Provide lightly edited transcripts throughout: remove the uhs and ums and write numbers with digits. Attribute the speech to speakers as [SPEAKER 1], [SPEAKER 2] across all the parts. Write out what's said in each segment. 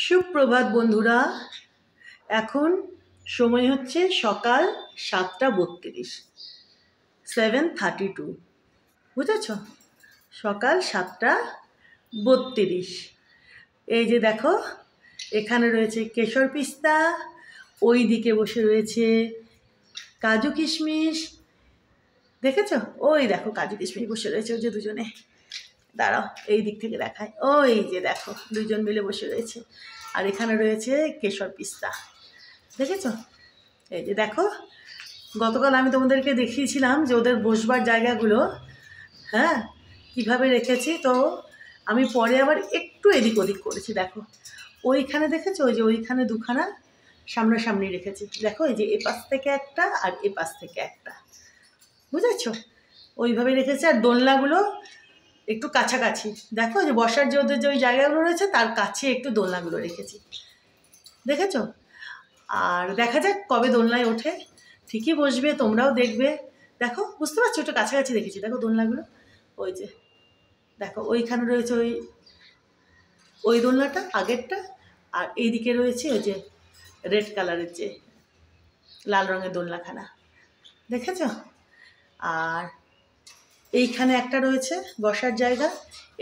[SPEAKER 1] সুপ্রভাত বন্ধুরা। এখন সময় হচ্ছে সকাল 7:32, 7:32, বুঝেছ? সকাল 7:32। এই যে দেখো, এখানে রয়েছে কেশর পিস্তা, ওই দিকে বসে রয়েছে কাজু কিশমিশ। দেখেছ? ওই দেখো কাজু কিশমিশ বসে রয়েছে, ওই যে দুজনে। দাঁড়াও, এই দিক থেকে দেখায়। ওই যে দেখো, দুজন মিলে বসে রয়েছে। আর এখানে রয়েছে কেশর পিস্তা, দেখেছ? এই যে দেখো, গতকাল আমি তোমাদেরকে দেখিয়েছিলাম যে ওদের বসবার জায়গাগুলো, হ্যাঁ, কীভাবে রেখেছি। তো আমি পরে আবার একটু এদিক ওদিক করেছি। দেখো ওইখানে দেখেছো, ওই যে ওইখানে দুখানা সামনাসামনি রেখেছি। দেখো, এই যে এ পাশ থেকে একটা আর এ পাশ থেকে একটা, বুঝেছ? ওইভাবে রেখেছি। আর দোলনাগুলো একটু কাছাকাছি। দেখো, যে বসার যে ওদের যে ওই জায়গাগুলো রয়েছে তার কাছে একটু দোলনাগুলো রেখেছি, দেখেছো? আর দেখা যাক কবে দোলনায় ওঠে। ঠিকই বসবে, তোমরাও দেখবে। দেখো, বুঝতে পারছো? একটু কাছাকাছি রেখেছি। দেখো দোলনাগুলো, ওই যে দেখো ওইখানে রয়েছে ওই দোলনাটা আগেরটা, আর এইদিকে রয়েছে ওই যে রেড কালারের যে লাল রঙের দোলনাখানা, দেখেছ? আর এইখানে একটা রয়েছে বসার জায়গা,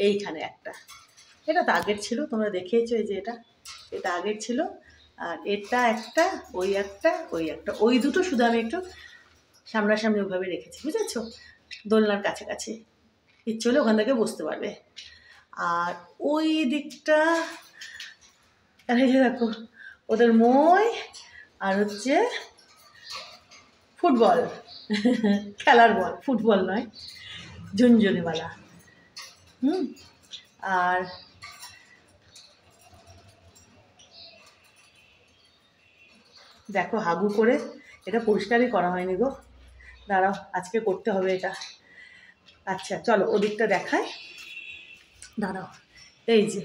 [SPEAKER 1] এইখানে একটা। এটা তো আগের ছিল, তোমরা দেখিয়েছো। এই যে এটা আগের ছিল। আর এটা একটা, ওই একটা, ওই একটা, ওই দুটো শুধু আমি একটু সামনাসামনি ওইভাবে রেখেছি, বুঝেছো? দোলনার কাছাকাছি, ইচ্ছে হলে ওখান থেকে বসতে পারবে। আর ওই দিকটা, আর এই যে দেখো ওদের মই, আর হচ্ছে ফুটবল, খেলার বল, ফুটবল নয়, ঝুনঝুনিওয়ালা। আর দেখো হাগু করে, এটা পরিষ্কারই করা হয়নি গো, দাঁড়াও আজকে করতে হবে এটা। আচ্ছা চলো ওদিকটা দেখায়, দাঁড়াও। এই যে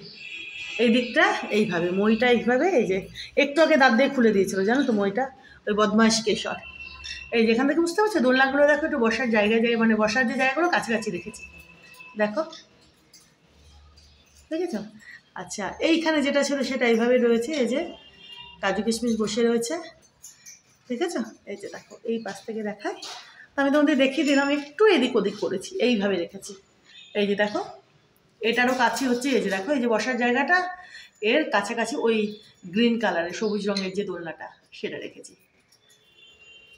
[SPEAKER 1] এই দিকটা এইভাবে, মইটা এইভাবে, এই যে একটু আগে দাঁত দিয়ে খুলে দিয়েছিল, জানো তো মইটা, ওই বদমাইশ কেশর। এই যেখান থেকে বুঝতে পারছো, দোলনাগুলো দেখো একটু বসার জায়গায় মানে বসার যে জায়গাগুলো কাছাকাছি রেখেছি, দেখো, দেখেছ? আচ্ছা, এইখানে যেটা ছিল সেটা এইভাবে রয়েছে। এই যে কাজু কিশমিশ বসে রয়েছে, দেখেছ? এই যে দেখো, এই পাশ থেকে দেখায়। আমি তোমাদের দেখিয়ে দিলাম, একটু এদিক ওদিক করেছি, এইভাবে রেখেছি। এই যে দেখো, এটারও কাছে হচ্ছে, এই যে দেখো, এই যে বসার জায়গাটা এর কাছাকাছি ওই গ্রিন কালারের সবুজ রঙের যে দোলনাটা সেটা রেখেছি,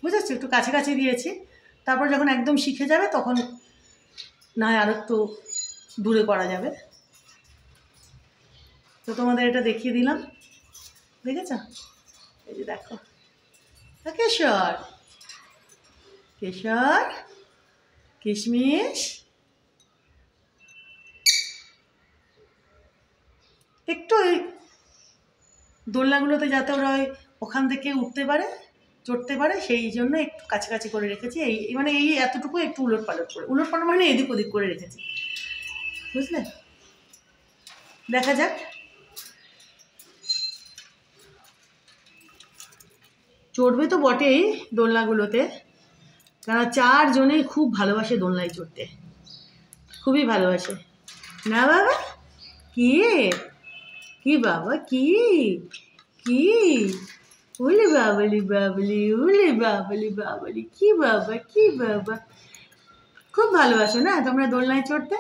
[SPEAKER 1] বুঝেছো? একটু কাছাকাছি দিয়েছি। তারপর যখন একদম শিখে যাবে তখন না হয় আর একটু দূরে করা যাবে। তো তোমাদের এটা দেখিয়ে দিলাম, দেখেছ? এই যে দেখো, কেশর, কেশর, কিশমিশ, একটু ওই দোলনাগুলোতে যাতে ওরা ওখান থেকে উঠতে পারে, চড়তে পারে, সেই জন্য একটু কাছাকাছি করে রেখেছি। এই মানে এই এতটুকু একটু উলট পালট মানে এদিক ওদিক করে রেখেছি, বুঝলে? দেখা যাক। চড়বে তো বটেই দোলনাগুলোতে, কারণ 4 জনেই খুব ভালোবাসে দোলনায় চড়তে, খুবই ভালোবাসে। না বাবা? কি কি বাবা, কি কি উলি বাবলি বাবলি, উলি বাবলি বাবলি, কি বাবা, কি বাবা, খুব ভালোবাসো না তোমরা দোলনায় চড়তে?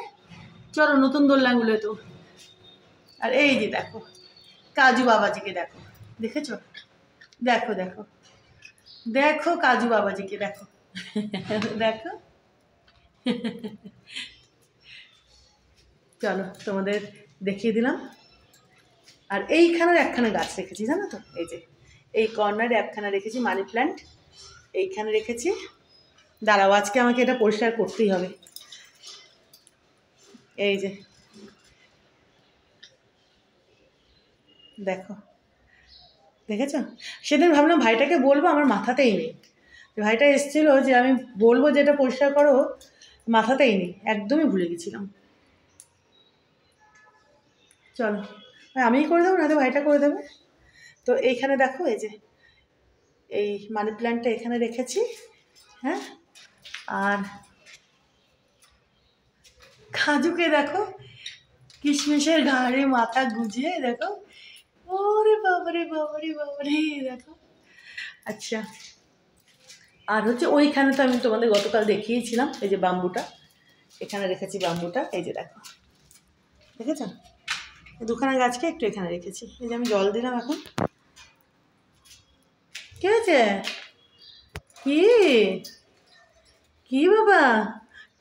[SPEAKER 1] চলো নতুন দোলনাগুলো তো। আর এই যে দেখো কাজু বাবাজিকে, দেখো, দেখেছ? দেখো দেখো দেখো কাজু বাবাজিকে, দেখো, দেখো। চলো তোমাদের দেখিয়ে দিলাম। আর এইখানের একখানা গাছ রেখেছি, জানো তো? এই যে এই কর্নারে একখানা রেখেছি মানি প্ল্যান্ট, এইখানে রেখেছি। দাঁড়াও, আজকে আমাকে এটা পরিষ্কার করতেই হবে। এই যে দেখো, দেখেছ? সেদিন ভাবলাম ভাইটাকে বলবো, আমার মাথাতেই নেই। ভাইটা এসেছিলো যে আমি বলবো যে এটা পরিষ্কার করো, মাথাতেই নেই, একদমই ভুলে গেছিলাম। চলো আমিই করে দেবো, না তো ভাইটা করে দেবে। তো এইখানে দেখো, এই যে এই মানি প্ল্যান্টটা এখানে রেখেছি, হ্যাঁ। আর কাজুকে দেখো, কিশমিশের ঘাড়ে মাথা গুজিয়ে দেখো ওরে বাবারে বাবারে বাবারে দেখো। আচ্ছা, আর হচ্ছে ওইখানে তো আমি তোমাদের গতকাল দেখিয়েছিলাম, এই যে বাম্বুটা এখানে রেখেছি, বাম্বুটা এই যে দেখো, দেখেছ? দুখানা গাছকে একটু এখানে রেখেছি। এই যে আমি জল দিলাম এখন। কি হয়েছে? কি কি বাবা?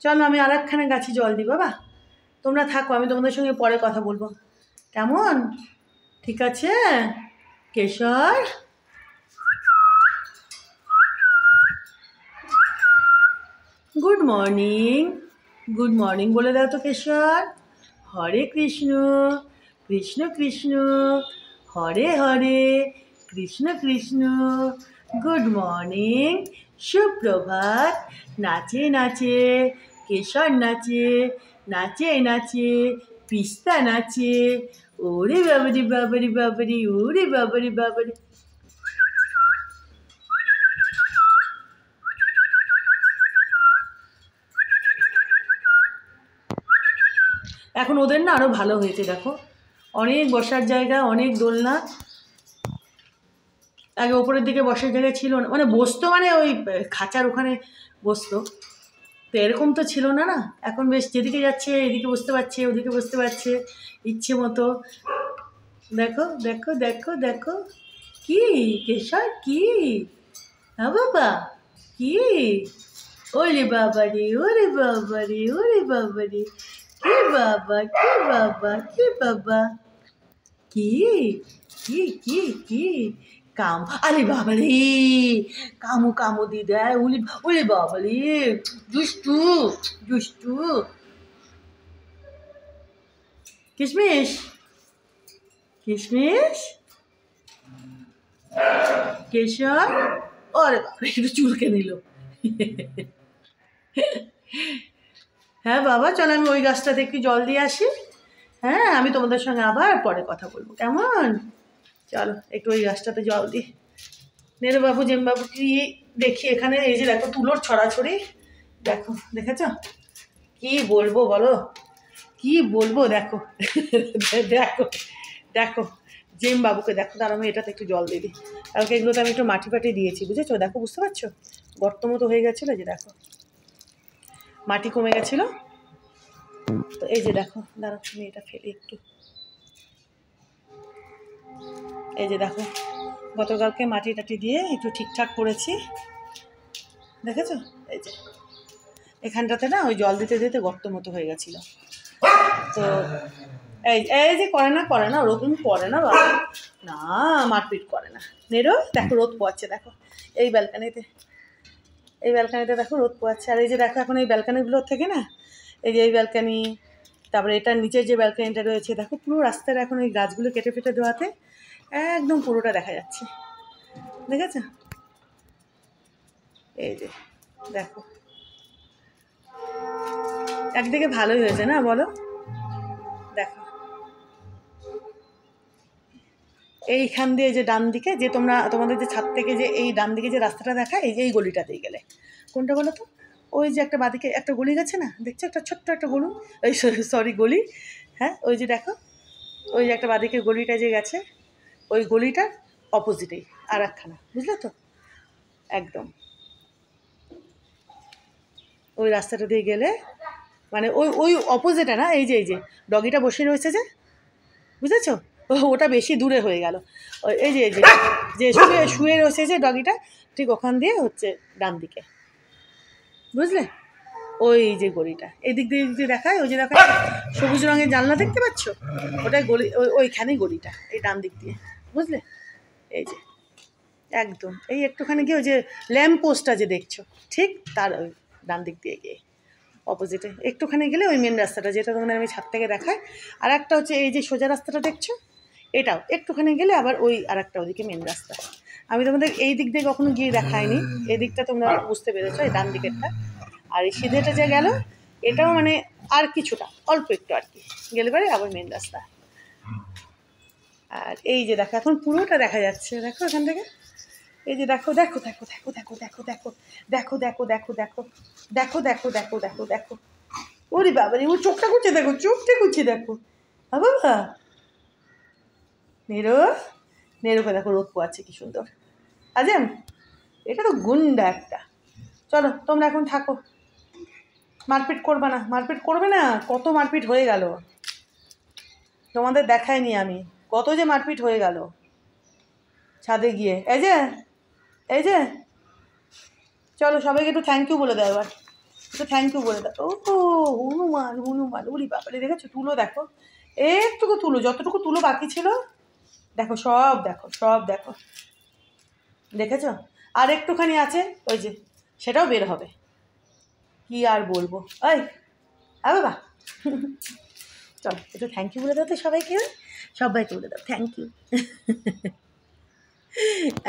[SPEAKER 1] চলো আমি আর একখানে গাছে জল দিই বাবা, তোমরা থাকো, আমি তোমাদের সঙ্গে পরে কথা বলবো, কেমন? ঠিক আছে কেশর? গুড মর্নিং, গুড মর্নিং বলে দাও তো কেশর। হরে কৃষ্ণ, কৃষ্ণ কৃষ্ণ হরে হরে, কৃষ্ণ কৃষ্ণ। গুড মর্নিং, সুপ্রভাত। নাচে নাচে কেশর, নাচে নাচে নাচে পিস্তা, নাচে। ওরে বাবারি বাবারি বাবারি, ওরে বাবারি বাবারি। এখন ওদের না আরও ভালো হয়েছে দেখো, অনেক বসার জায়গা, অনেক দোলনা। আগে ওপরের দিকে বসার জায়গা ছিল না, মানে বসতো মানে ওই খাঁচার ওখানে বসতো, তো এরকম তো ছিল না না। এখন বেশ যেদিকে যাচ্ছে এদিকে বসতে পারছে, ওদিকে বসতে পারছে ইচ্ছে মতো। দেখো দেখো দেখো দেখো। কি কেশর? কি? হ্যাঁ বাবা, কি? ওরে বাবা রে, ওরে বাবা রে, ওরে বাবা রে, কি বাবা, কি বাবা, কি বাবা, কি কি কি কি? কাম, আরে বাবা রে, কামু কামু দি দেয়, উলি ওরে বাবা রে, দুষ্টু দুষ্টু। কিশমিশ, কিশমিশ, কেশর। ওরে বাবা রে, একটু চুলকে নিল। হ্যাঁ বাবা, চলো আমি ওই গাছটাতে একটু জল দিয়ে আসি। হ্যাঁ, আমি তোমাদের সঙ্গে আবার পরে কথা বলবো, কেমন? চলো একটু ওই গাছটাতে জল দিই। নেরু বাবু, জেমবাবু কি দেখি এখানে, এই যে দেখো তুলোর ছড়াছড়ি, দেখো দেখেছ? কি বলবো বলো, কি বলবো, দেখো দেখো দেখো জেমবাবুকে দেখো। তার আমি এটাতে একটু জল দিয়ে দিই, কালকে এগুলোতে আমি একটু মাটি ফাটি দিয়েছি, বুঝেছো? দেখো, বুঝতে পারছো গর্ত মতো হয়ে গেছিলো, যে দেখো মাটি কমে গেছিলো, তো এই যে দেখো, দাঁড়াও আমি এটা ফেলি একটু। এই যে দেখো, গতকালকে মাটি টাটি দিয়ে একটু ঠিকঠাক করেছি, দেখেছো? এই যে এখানটাতে না ওই জল দিতে দিতে গর্ত মতো হয়ে গেছিলো, তো এই এই যে করে না ওরকম করে না বাবা, না মারপিট করে না। নেরো দেখো রোদ পোয়াচ্ছে, দেখো এই ব্যালকানিতে, এই ব্যালকানিতে দেখো রোদ পোয়াচ্ছে। আর এই যে দেখো এখন এই ব্যালকানিগুলোর থেকে না, এই যে এই ব্যালকানি, তারপরে এটার নিচের যে ব্যালকানিটা রয়েছে, দেখো পুরো রাস্তার এখন ওই গাছগুলো কেটে ফেটে দেওয়াতে একদম পুরোটা দেখা যাচ্ছে, দেখেছো? এই যে দেখো, একদিকে ভালোই হয়েছে না বলো? দেখো এইখান দিয়ে যে ডান দিকে, যে তোমাদের যে ছাদ থেকে যে এই ডান দিকে যে রাস্তাটা দেখা, এই যে এই গলিটাতেই গেলে, কোনটা বলো তো? ওই যে একটা বাদিকে একটা গলি গেছে না, দেখছো? একটা ছোট্ট একটা গলু, ওই সরি গলি, হ্যাঁ ওই যে দেখো, ওই যে একটা বাদিকে গলিটা যে গেছে, ওই গলিটার অপোজিটেই আর একখানা, বুঝলে তো? একদম ওই রাস্তাটা দিয়ে গেলে, মানে ওই ওই অপোজিটে না, এই যে ডগিটা বসে রয়েছে যে, বুঝেছো? ওটা বেশি দূরে হয়ে গেল। এই যে যে শুয়ে শুয়ে রয়েছে যে ডগিটা, ঠিক ওখান দিয়ে হচ্ছে ডান দিকে, বুঝলে? ওই যে গলিটা এদিক দিয়ে যে দেখায়, ওই যে দেখায় সবুজ রঙের জানলা, দেখতে পাচ্ছ? ওটাই গলি, ওইখানেই গলিটা, এই ডান দিক দিয়ে, বুঝলে? এই যে একদম এই একটুখানি গিয়ে ওই যে ল্যাম্প পোস্টটা যে দেখছো, ঠিক তার ওই ডান দিক দিয়ে গিয়ে অপোজিটে একটুখানি গেলে ওই মেন রাস্তাটা, যেটা তোমাদের আমি ছাদ থেকে দেখাই। আর একটা হচ্ছে এই যে সোজা রাস্তাটা দেখছো, এটাও একটুখানি গেলে আবার ওই আর একটা ওদিকে মেন রাস্তা। আমি তোমাদের এই দিক দিয়ে কখনো গিয়ে দেখাইনি, এই দিকটা তোমরা বুঝতে পেরেছো, এই ডান দিকেরটা। আর এই সিধেটা যে গেল, এটাও মানে আর কিছুটা অল্প একটু আর কি গেলে পারে আবার মেন রাস্তা। আর এই যে দেখো এখন পুরোটা দেখা যাচ্ছে, দেখো এখান থেকে, এই যে দেখো দেখো দেখো দেখো দেখো দেখো দেখো দেখো দেখো দেখো দেখো দেখো দেখো দেখো দেখো দেখো। ওরে বাবা রে, ও চোখটা করছে দেখো, চোখটা করছে দেখো, বাবা নেরো, নেরোকে দেখো রোদ পোয়াচ্ছে কি সুন্দর। আজেম, এটা তো গুন্ডা একটা। চলো তোমরা এখন থাকো, মারপিট করবে না, মারপিট করবে না। কত মারপিট হয়ে গেল, তোমাদের দেখাইনি আমি, কত যে মারপিট হয়ে গেল ছাদে গিয়ে। এই যে, এই যে, চলো সবাইকে একটু থ্যাংক ইউ বলে দাও এবার, একটু থ্যাংক ইউ বলে দাও। ও হনুমান, হনুমান, উলি বাবারে, দেখেছো তুলো দেখো, একটুকু তুলো, যতটুকু তুলো বাকি ছিল দেখো, সব দেখো, সব দেখো, দেখেছো? আর একটুখানি আছে, ওই যে সেটাও বের হবে। কি আর বলবো, ওই বাবা চলো একটু থ্যাংক ইউ বলে দাও তো সবাইকে, সবাইকে বলে দাও থ্যাংক ইউ।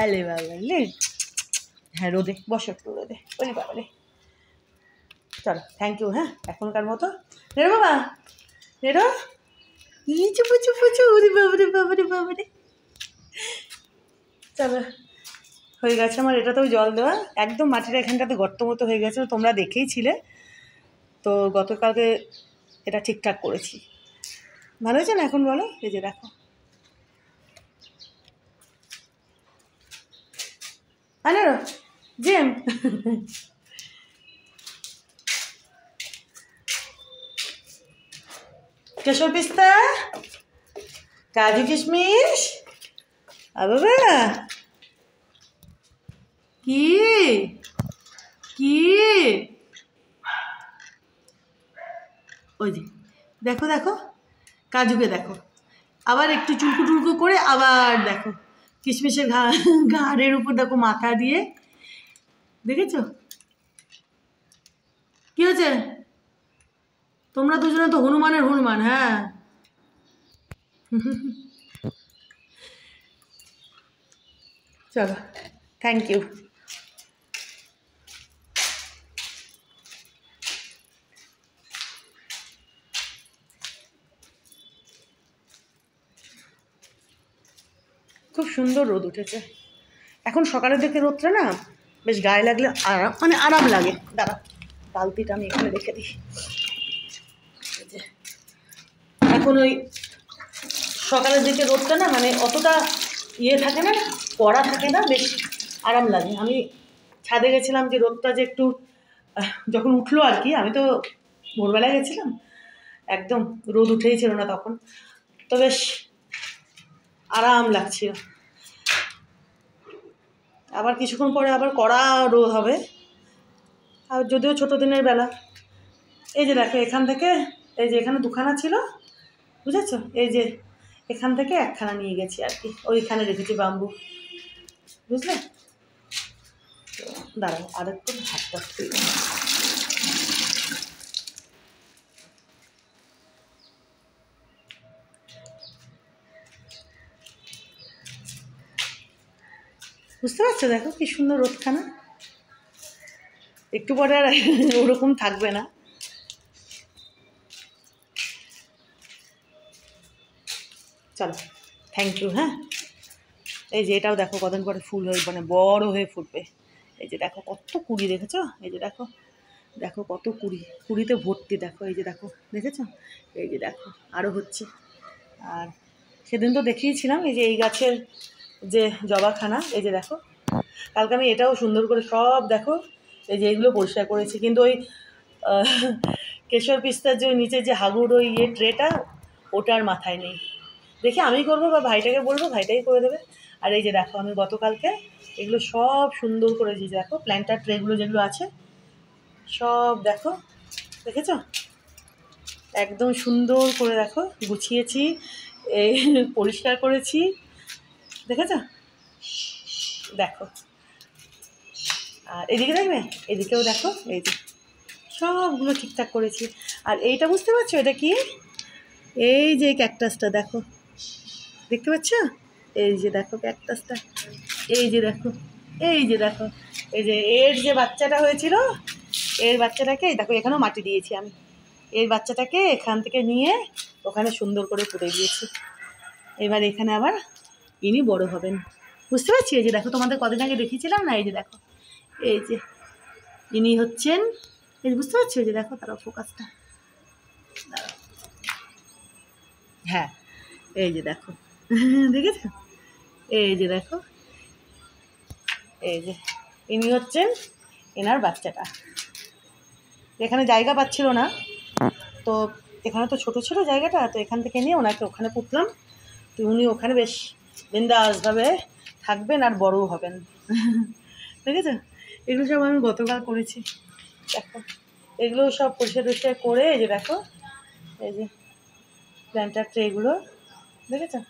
[SPEAKER 1] আলে বাবা লে, হ্যাঁ রোদে বসো একটু রোদে, ওরে বাবা রে। চলো থ্যাংক ইউ, হ্যাঁ এখনকার মতো। নেড়ো বাবা, নেড়ো, ই চুপু চুপু চু, ওরে বাবারে বাবারে বাবারে। চলো হয়ে গেছে আমার এটাতেও জল দেওয়া, একদম মাটির এখানটাতে গর্ত মতো হয়ে গেছে, তোমরা দেখেই ছিলে তো গতকালকে এটা ঠিকঠাক করেছি। ভালো হয়েছে না এখন বলো? এই যে দেখো, আনারো জেম, কেশর পিস্তা, কাজু কিশমিশ, বাবা কি কি, ওই যে দেখো দেখো, কাজুকে দেখো, আবার একটু চুলকু টুলকু করে আবার দেখো কিশমিশের ঘাড়ের উপর দেখো মাথা দিয়ে, দেখেছো কি হয়েছে? তোমরা দুজনে তো হনুমানের হনুমান। হ্যাঁ চলো থ্যাংক ইউ। খুব সুন্দর রোদ উঠেছে এখন, সকালের দিকে রোদটা না বেশ গায়ে লাগলে আরাম, মানে আরাম লাগে। দাঁড়া বালতিটা আমি এখানে রেখে দিই। এখন ওই সকালের দিকে রোদটা না মানে অতটা ইয়ে থাকে না, কড়া থাকে না, বেশ আরাম লাগে। আমি ছাদে গেছিলাম যে রোদটা যে একটু যখন উঠলো আর কি, আমি তো ভোরবেলায় গেছিলাম, একদম রোদ উঠেই ছিল না তখন, তো বেশ আরাম লাগছিল। আবার কিছুক্ষণ পরে আবার কড়া রোদ হবে, আর যদিও ছোটো দিনের বেলা। এই যে দেখো এখান থেকে, এই যে এখানে দুখানা ছিল বুঝেছো, এই যে এখান থেকে একখানা নিয়ে গেছি আর কি, ওইখানে রেখেছি বাম্বু, বুঝলে? দাঁড়াও আর একটু হাতটা ধুই। বুঝতে পারছো দেখো কি সুন্দর রোদখানা, একটু পরে আর ওরকম থাকবে না। চলো থ্যাংক ইউ। হ্যাঁ এই যে এটাও দেখো কদিন পরে ফুল হয়ে মানে বড় হয়ে ফুটবে। এই যে দেখো কত কুড়ি, দেখেছো? এই যে দেখো, দেখো কত কুড়ি, কুড়িতে ভর্তি দেখো, এই যে দেখো, দেখেছো? এই যে দেখো আরও হচ্ছে। আর সেদিন তো দেখিয়েছিলাম এই যে এই গাছের যে জবাখানা, এই যে দেখো, কালকে আমি এটাও সুন্দর করে সব দেখো, এই যে এইগুলো পরিষ্কার করেছি, কিন্তু ওই কেশর পিস্তার যে নিচে যে হাগুর ওই ইয়ে ট্রেটা, ওটার মাথায় নেই। দেখি আমি করবো বা ভাইটাকে বলবো, ভাইটাই করে দেবে। আর এই যে দেখো আমি গতকালকে এগুলো সব সুন্দর করে দিয়েছি, দেখো প্ল্যান্টার ট্রেগুলো যেগুলো আছে সব দেখো, দেখেছো? একদম সুন্দর করে দেখো গুছিয়েছি, এই পরিষ্কার করেছি, দেখেছো? দেখো আর এদিকে দেখবে, এদিকেও দেখো, এই যে সবগুলো ঠিকঠাক করেছি। আর এইটা বুঝতে পারছো এটা কি? এই যে ক্যাকটাসটা দেখো, দেখতে পাচ্ছ? এই যে দেখো ক্যাকটাসটা, এই যে দেখো, এই যে দেখো, এই যে এর যে বাচ্চাটা হয়েছিল, এর বাচ্চাটাকে দেখো এখানেও মাটি দিয়েছি আমি, এর বাচ্চাটাকে এখান থেকে নিয়ে ওখানে সুন্দর করে পুঁতে দিয়েছি। এবার এখানে আবার ইনি বড় হবেন, বুঝতে পারছি? এই যে দেখো তোমাদের কদিন আগে দেখিয়েছিলাম না, এই যে দেখো, এই যে ইনি হচ্ছেন, এই যে বুঝতে পারছি? এই যে দেখো তারা ফোকাসটা, হ্যাঁ এই যে দেখো, দেখেছো? এই যে দেখো, এই যে ইনি হচ্ছেন এনার বাচ্চাটা। এখানে জায়গা পাচ্ছিল না, তো এখানে তো ছোটো ছিল জায়গাটা, তো এখান থেকে নিয়ে ওনাকে ওখানে পুতলাম। তো উনি ওখানে বেশ বিন্দাসভাবে থাকবেন আর বড়ও হবেন। দেখেছো? এগুলো সব আমি গতকাল করেছি। দেখো, এগুলো সব পরিষ্কার করে, এই যে দেখো, এই যে প্ল্যান্টার ট্রেগুলো, দেখেছো?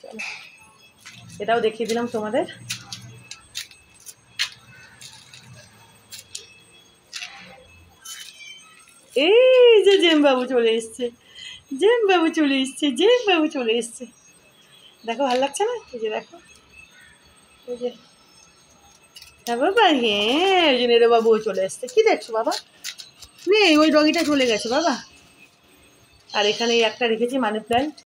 [SPEAKER 1] চলো, এটাও দেখিয়ে দিলাম তোমাদের। এই যে জেমবাবু চলে এসছে, জেমবাবু চলে এসছে, জেমবাবু চলে এসছে। দেখো, ভালো লাগছে না? এই যে দেখো, এই যে, হ্যাঁ বাবা, হ্যাঁ, ওই যে নেড়ো বাবুও চলে এসছে। কি দেখছো বাবা? নেই, ওই ডগিটা চলে গেছে বাবা। আর এখানে একটা রেখেছি মানি প্ল্যান্ট।